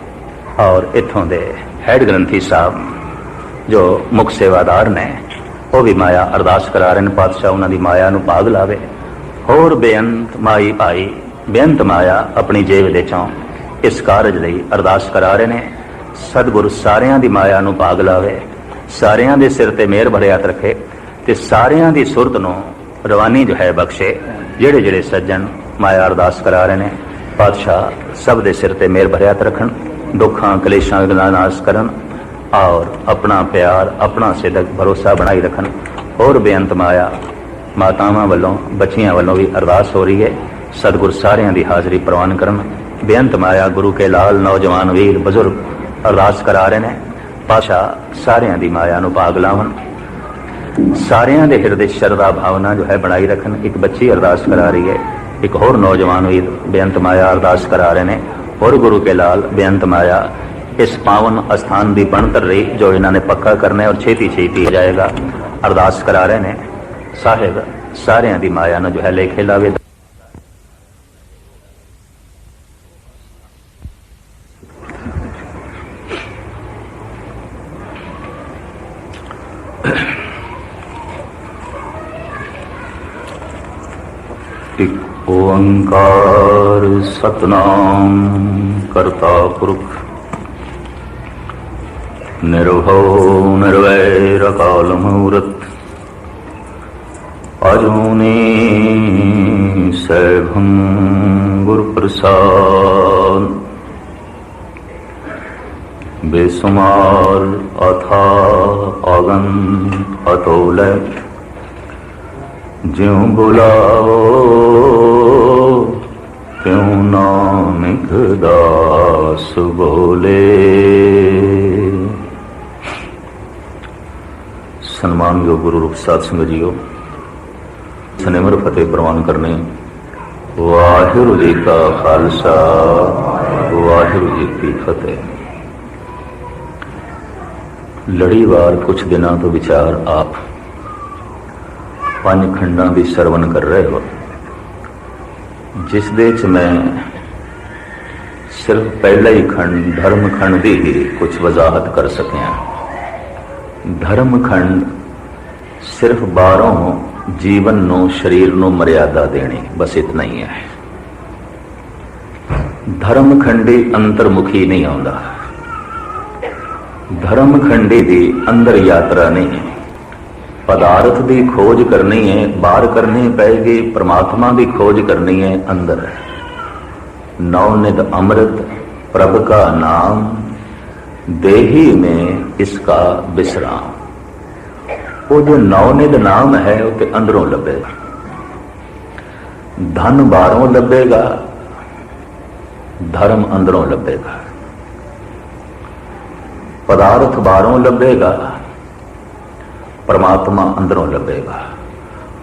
और इत्थों दे हैड ग्रंथी साहब जो मुख सेवादार ने वो भी माया अरदास करा रहे हैं, पातशाह उन्होंने माया नूं भाग लावे। होर बेअंत माई आई, बेअंत माया अपनी जेब दे चों इस कारज लई अरदास करा रहे हैं। सतगुरु सारियां दी माया नूं भाग लावे, सारियां दे सिर ते मेहर भरे हथ रखे ते सारियां दी सुरत नूं रवानी जो है बख्शे। जेड़े जेड़े सज्जन माया अरदास करा रहे हैं, पातशाह सब दे सिर ते मेहर भरे हथ रखन, दुखां कलेशां दा नाश करन और अपना प्यार अपना सिदक भरोसा बनाई रखन। और बेअंत माया मातावां वालों बच्चियां वालों भी अरदास हो रही है, सतगुर सारियां दी हाजरी प्रवान करन। बेअंत माया गुरु के लाल नौजवान वीर बजुर्ग अरदास करा रहे हैं, पातशाह सारियां दी माया नूं भाग लावन, सारियां दे हृदय शरदा भावना जो है बनाई रखन। एक बच्ची अरदास करा रही है, एक होर नौजवान वीर बेअंत माया अरदास करा रहे हैं। और गुरु के लाल बेअंत माया इस पावन स्थान की बनतर रही जो इन्होंने पक्का करना है और छेती छेती हो जाएगा। अरदास करा रहे हैं, साहिब सारियां दी माया नूं जो है लेखे लावे। एक ओंकार सतनाम करता पुरख निर्भव निर्वैर अकाल मूरत अजूनी सैभं गुरु प्रसाद बेसुमार अथा अगंत अतोल ज्यों बुलाओ त्यों नानक दास बोले। सन्मानयोग गुरु रूप साध संगत जीओ, सनिमर फतेह प्रवान करने। वाहिगुरु जी का खालसा वाहिगुरु जी की फतेह। लड़ीवार कुछ दिनों तो विचार आप पंज खंडां की सरवण कर रहे हो, जिस दे च मैं सिर्फ पहला ही खंड धर्म खंड की ही कुछ वजाहत कर सकिया। धर्म खंड सिर्फ बाहरों जीवन नो शरीर नो मर्यादा देनी, बस इतना ही है। धर्म खंडी अंतर्मुखी नहीं आउंदा, धर्म खंडी दी अंदर यात्रा नहीं है। पदार्थ की खोज करनी है बाहर करनी पेगी, परमात्मा की खोज करनी है अंदर। नवनिध अमृत प्रभ का नाम, देही में इसका विश्राम। वो जो नवनिध नाम है वो तो अंदरों लभेगा। धन बाहरों लभेगा, धर्म अंदरों लभेगा। पदार्थ बाहरों लभेगा, परमात्मा अंदरों लभेगा।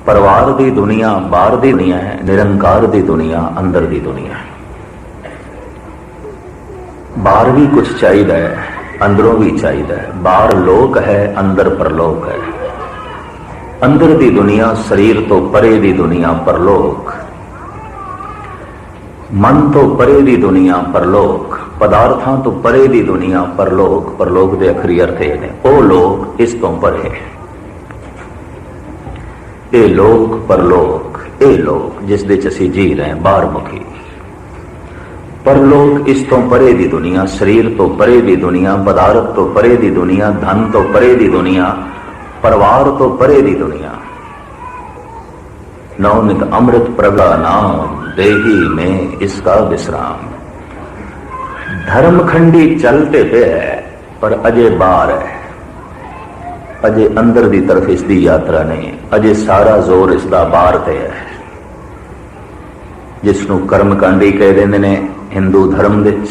परिवार की दुनिया बाहर की दुनिया है, निरंकार की दुनिया अंदर की दुनिया है। बाहर भी कुछ चाहिए, अंदरों भी चाहिए। बाहर लोक है, अंदर परलोक है। अंदर की दुनिया शरीर तो परे की दुनिया परलोक, मन तो परे की दुनिया परलोक, पदार्थां तो परे की दुनिया परलोक। परलोक के अखरी अर्थ ने ओ लोक इस तो परे, ए लोक परलोक, ए लोक जिस दे च असीं जी रहे हैं बाहर मुखी। परलोक इस तो परे की दुनिया, शरीर तो परे की दुनिया, पदार्थ तो परे की दुनिया, धन तो परे की दुनिया, परिवार तो परे की दुनिया। नवनित अमृत प्रभा नाम, देही में इसका विश्राम। धर्मखंडी चलते पे है पर अजय बाहर है, अजय अंदर की तरफ इसकी यात्रा नहीं। अजय सारा जोर इसका बाहर ते है, जिसनों कर्मकांडी कह देंगे ने हिंदू धर्म विच,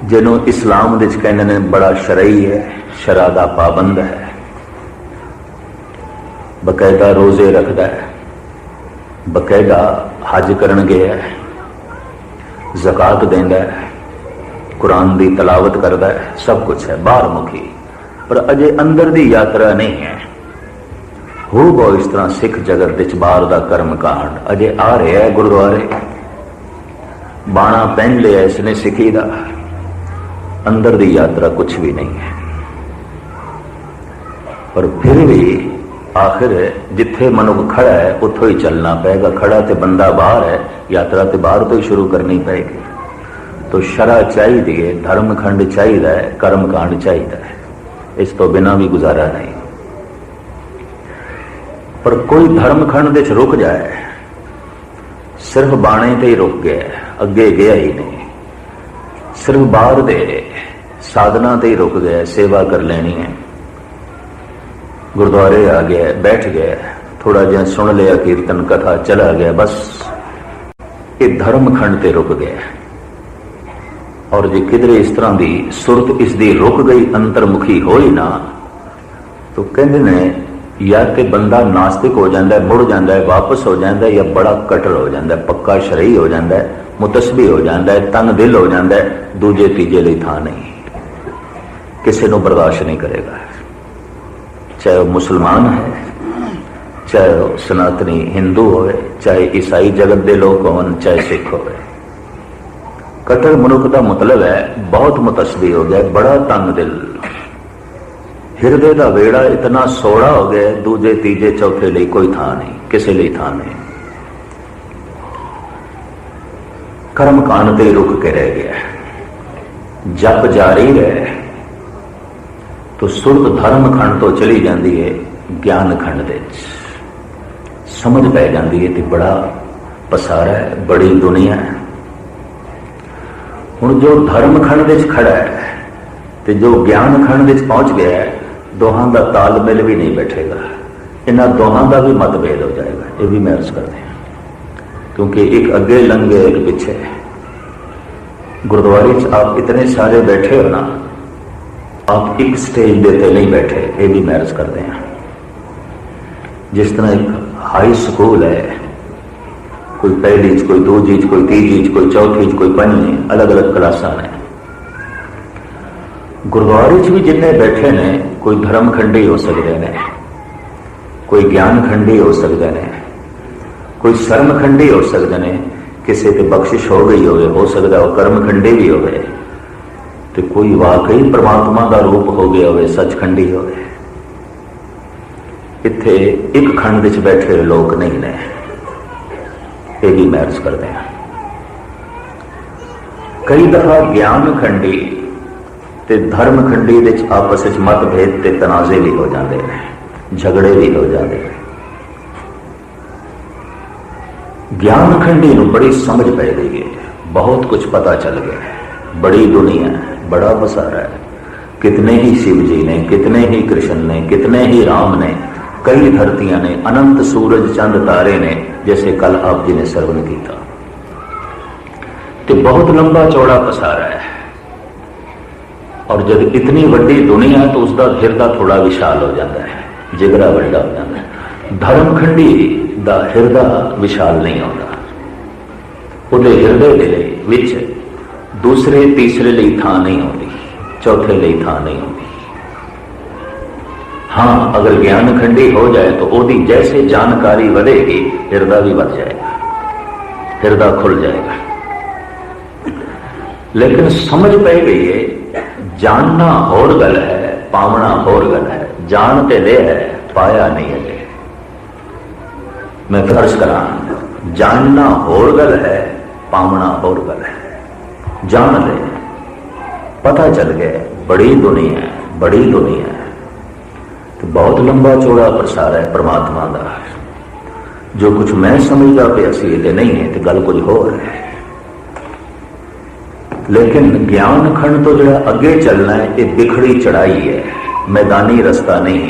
जिन्हों इस्लाम विच कहते ने बड़ा शरई है, शरा दा पाबंद है, बकायदा रोजे रखता है, बकायदा हज करन गया है, ज़कात देंदा है, कुरान की तलावत करता है, सब कुछ है बाहर मुखी। पर अजय अंदर की यात्रा नहीं है। हो गो इस तरह सिख जगत विच बाहर का कर्म कांड अजय आ रहा है। गुरुद्वारे बाणा पहन लिया इसने सिखी का, अंदर की यात्रा कुछ भी नहीं है। पर फिर भी आखिर जिथे मनुख खड़ा है उतो ही चलना पेगा। खड़ा तो बंदा बाहर है, यात्रा तो बाहर तो ही शुरू करनी पेगी। तो शरा चाहिए, धर्मखंड चाहिए, कर्मकांड चाहिए, इस तो बिना भी गुजारा नहीं। पर कोई धर्मखंड दे रुक जाए, सिर्फ बाणे ते ही रुक गया, अगे गया ही नहीं। सिर्फ बाहर दे साधना ते ही रुक गया, सेवा कर लेनी है, गुरुद्वारे आ गया, बैठ गया, थोड़ा जिहा सुन लिया कीर्तन कथा, चला गया, बस ये धर्मखंड ते रुक गया। और जे किधरे इस तरह की सुरत इसकी रुक गई, अंतर्मुखी हो ही ना, तो कहते ने या तो बंदा नास्तिक हो जाता है, मुड़ जाता है, वापस हो जाता है, या बड़ा कट्टर हो जाता है, पक्का शरई हो जाता है, मुतसबी हो जाता है, तंग दिल हो जाता है, दूजे तीजे लिए थां नहीं, किसी को बर्दाश्त नहीं करेगा। चाहे वह मुसलमान है, चाहे वह सनातनी हिंदू होवे, चाहे ईसाई जगत के लोग होवन, चाहे सिख होवे। कट्टर मनुख का मतलब है बहुत मुतसबी हो गया, बड़ा तंग दिल, हिरदे का वेड़ा इतना सोड़ा हो गया, दूजे तीजे चौथे लिए कोई थां नहीं, किसी लिए थां नहीं। कर्मकांड ते रुक के रह गया। जप जारी रहे तो सुरत धर्म खंड तो चली जाती है ज्ञान खंड दे, समझ पै जाती है कि बड़ा पसारा है, बड़ी दुनिया है। हुण जो धर्म खंड दे खड़ा है तो जो ज्ञान खंड दे पहुंच गया है, दोहां का तालमेल भी नहीं बैठेगा, इन्हां दोहां का भी मतभेद हो जाएगा। ये भी मैं अर्ज करते हैं, क्योंकि एक अगे लंघे एक पीछे। गुरुद्वारे च आप इतने सारे बैठे हो ना, आप एक स्टेज देते नहीं बैठे, ये भी मैं अर्ज करते हैं। जिस तरह एक हाई स्कूल है, कोई पहली च, कोई दूजी च, कोई तीजी च, कोई चौथी च, कोई पंजवीं, अलग अलग क्लासा ने। गुरुद्वारे च भी जिन्ने बैठे ने, कोई धर्म खंडी हो सकते हैं, कोई ज्ञान खंडी हो सकते हैं, कोई शर्म खंडी हो सकते हैं, किसी ते बख्शिश हो गई हो सकता है वो कर्म खंडी भी हो, तो कोई वाकई परमात्मा का रूप हो गया हो, सचखंडी हो। इत्थे एक खंड विच बैठे लोग नहीं ने, ये भी मैं अर्ज करते हैं। कई दफा ज्ञान खंडी ते धर्म खंडी विच आपस में मतभेद ते तनाजे भी हो जाते हैं, झगड़े भी हो जाते हैं। ज्ञान खंडी नूं बड़ी समझ पै गई है, बहुत कुछ पता चल गया है, बड़ी दुनिया है, बड़ा बसारा है, कितने ही शिव जी ने, कितने ही कृष्ण ने, कितने ही राम ने, कई धरतियां ने, अनंत सूरज चंद तारे ने, जैसे कल आप जी ने श्रवण किया। तो बहुत लंबा चौड़ा पसारा है, और जब इतनी वड्डी दुनिया है तो उसका हिरदा थोड़ा विशाल हो जाता है, जिगरा वड्डा हो जाता है। धर्मखंडी दा हिरदा विशाल नहीं होता, उहदे हिरदे दे विच दूसरे तीसरे लिए थां नहीं होती, चौथे लिए थां नहीं होती। हाँ, अगर ज्ञान खंडी हो जाए तो ओदी जैसे जानकारी बढ़ेगी, हिरदा भी बढ़ जाएगा, हिरदा खुल जाएगा। लेकिन समझ पै गई है, जानना होर गल है, पावना होर गल है। जानते ले है, पाया नहीं है। मैं फर्ज करा, जानना होर गल है, पावना होर गल है। जान ले, पता चल गया, बड़ी दुनिया है, बड़ी दुनिया है। तो बहुत लंबा चौड़ा प्रसार है परमात्मा का। जो कुछ मैं समझदा पिया सी ये नहीं है, तो गल कुछ होर है। लेकिन ज्ञान खंड तो जो अगे चलना है, ये बिखड़ी चढ़ाई है, मैदानी रास्ता नहीं,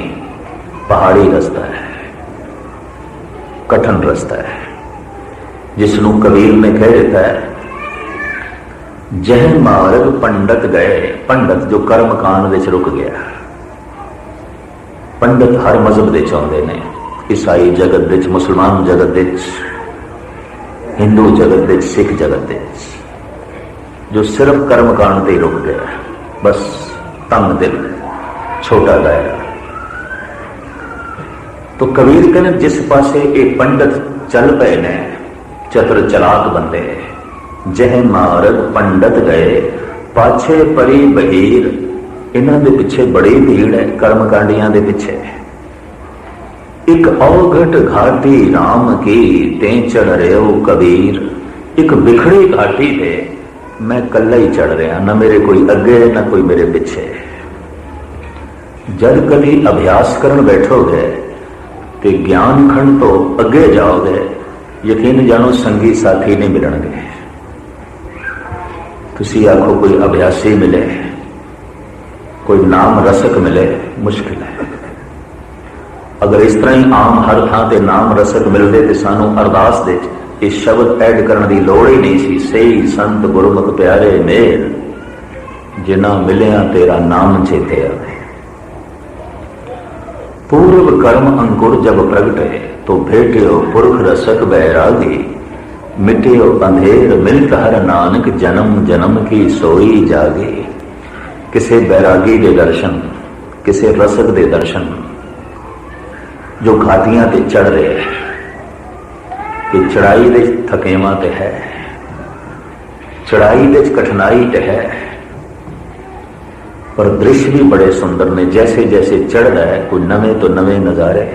पहाड़ी रास्ता है, कठिन रास्ता है, जिसनों कबीर ने कह देता है, जह मार्ग पंडित गए। पंडित जो कर्म कांड विच रुक गया। पंडित हर मजहब दे चाहते ने, ईसाई जगत विच, मुसलमान जगत विच, हिंदू जगत विच, सिख जगत विच, जो सिर्फ कर्म कांड ते रुक गया, बस तंग दिल, छोटा दायरा। तो कबीर कहने जिस पासे ये पंडित चल पे ने, चतुर चलाक बंदे, जह मार्ग पंडित गए, पाछे परी बहीर। इन्हां दे पिछे बड़ी भीड़ है, कर्मकांडियां दे पिछे। एक औघट घाटी राम की ते चढ़ रहे हो कबीर। एक बिखड़ी घाटी पे मैं कल्ला ही चढ़ रहा, ना मेरे कोई अगे ना कोई मेरे पिछे। जब कभी अभ्यास करन बैठोगे तो ज्ञान खंड तो अगे जाओगे, यकीन जानो संगी साथी नहीं मिलणगे। तुसी आखो कोई अभ्यासी मिले, कोई नाम रसक मिले, मुश्किल है। अगर इस तरह ही आम हर थां ते नाम रसक मिलते तो सानू अरदास दे इस शब्द ऐड करने की लोड़ ही नहीं सी। सही संत गुरमुख प्यारे मेल, जिना मिलिया तेरा नाम चेते आवे। पूर्व कर्म अंकुर जब प्रगटे तो भेटियो पुरख रसक बैरागी। मिटियो अंधेर मिलत हर नानक जन्म जन्म की सोई जागी। किसे बैरागी दे दर्शन, किसे रसक दे दर्शन जो घाटियां ते चढ़ रहे हैं कि चढ़ाई दे थकेवा ते है, चढ़ाई दे कठिनाई ते है, पर दृश्य भी बड़े सुंदर ने। जैसे जैसे चढ़ रहा है कोई नवे तो नवे नजारे,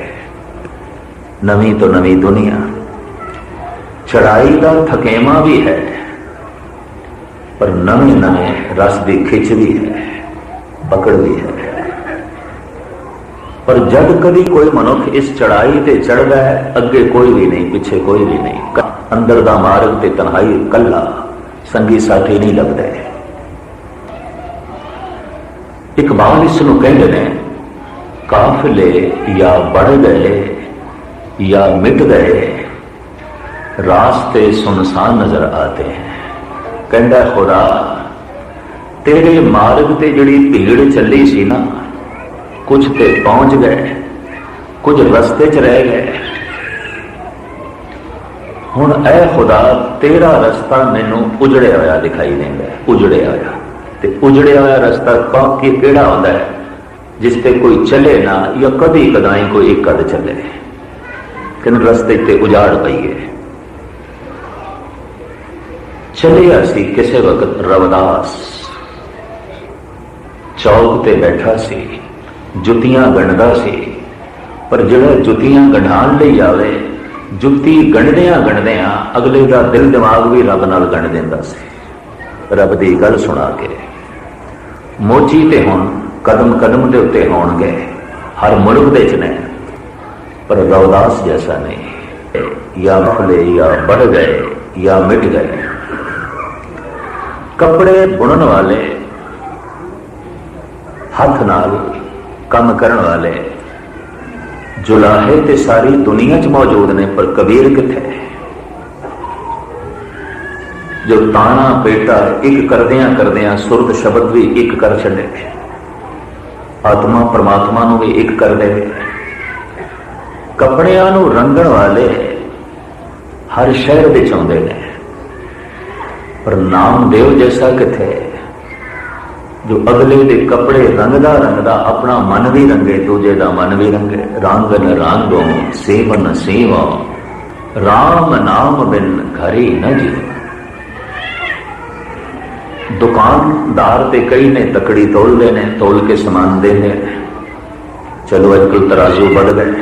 नवी तो नवी दुनिया। चढ़ाई का थकेवा भी है, पर नवे नवे रस की खिंच भी है, पकड़ भी है। पर जब कभी कोई मनुख इस चढ़ाई ते चढ़ता है, अगे कोई भी नहीं, पीछे कोई भी नहीं। अंदर दा मार्ग ते तन्हाई, कला, संगी साथी नहीं लगता है। इकबाल इसनू कहते हैं, काफिले या बढ़ गए या मिट गए, रास्ते सुनसान नजर आते हैं। कहता खुदा तेरे मार्ग ते जिहड़ी भीड़ चली सी ना, कुछ ते पहुंच गए, कुछ रस्ते च रह गए। हुण ऐ खुदा तेरा रस्ता मैनू उजड़िया होया दिखाई देंदा, उजड़िया होया। ते उजड़िया होया रस्ता कि केड़ा होंदा है, जिस ते कोई चले ना, या कदी कदाई कोई एक कद चले। किन रस्ते ते उजाड़ पई है। चलिया सी किसे वक्त रविदास, चौक ते बैठा सी, जुतियां गणदा सी। पर जिहड़ा जुतियां गंढाण लई आवे, जुती गणदियां गणदियां अगले का दिल दिमाग भी रब नाल गण दिंदा सी, रब दी गल सुना के। मोची ते हुण कदम कदम दे उत्ते होणगे, हर मुल्क दे च ने, पर रविदास जैसा नहीं। या मखले या बढ़ गए या मिट गए। कपड़े बुनन वाले, हाथ नाल काम करने वाले, जुलाहे ते सारी दुनिया च मौजूद ने, पर कबीर किथे? जो ताना पेटा एक करदियां करदियां सुरत शब्द भी एक कर छड़े, आत्मा परमात्मा नूं भी एक कर दे। कपड़ियां नूं रंगण वाले हर शहर विच आउंदे ने, पर नामदेव जैसा किथे? जो अगले दे कपड़े रंगदा रंगदा अपना मन भी रंगे, दूजे दा मन भी रंगे। रांगन रांगो सेवन सेवा, राम नाम बिन घरी न जी। दुकानदार ते कई ने तकड़ी तोलते ने, तोल के समान देने। चलो अजकल तराजू बढ़ गए,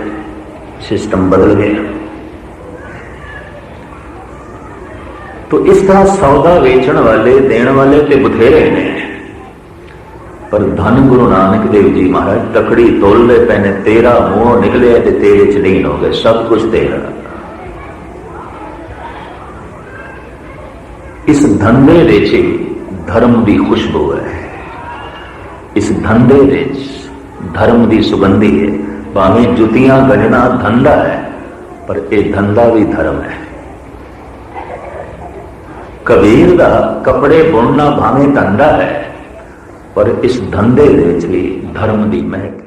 सिस्टम बदल गया। तो इस तरह सौदा वेचण वाले देने वाले ते बथेरे ने, पर धन गुरु नानक देव जी महाराज तकड़ी तोलते पे ने। तेरा मुंह निकले ते तेरे च लीन हो गए, सब कुछ तेरा। इस धंधे दे च धर्म की खुशबू है, इस धंधे दे धर्म की सुगंधी है। भावें जुतियां गणना धंधा है, पर यह धंधा भी धर्म है। कबीर का कपड़े बुनना भावें धंधा है, पर इस धंधे दे भी धर्म की महक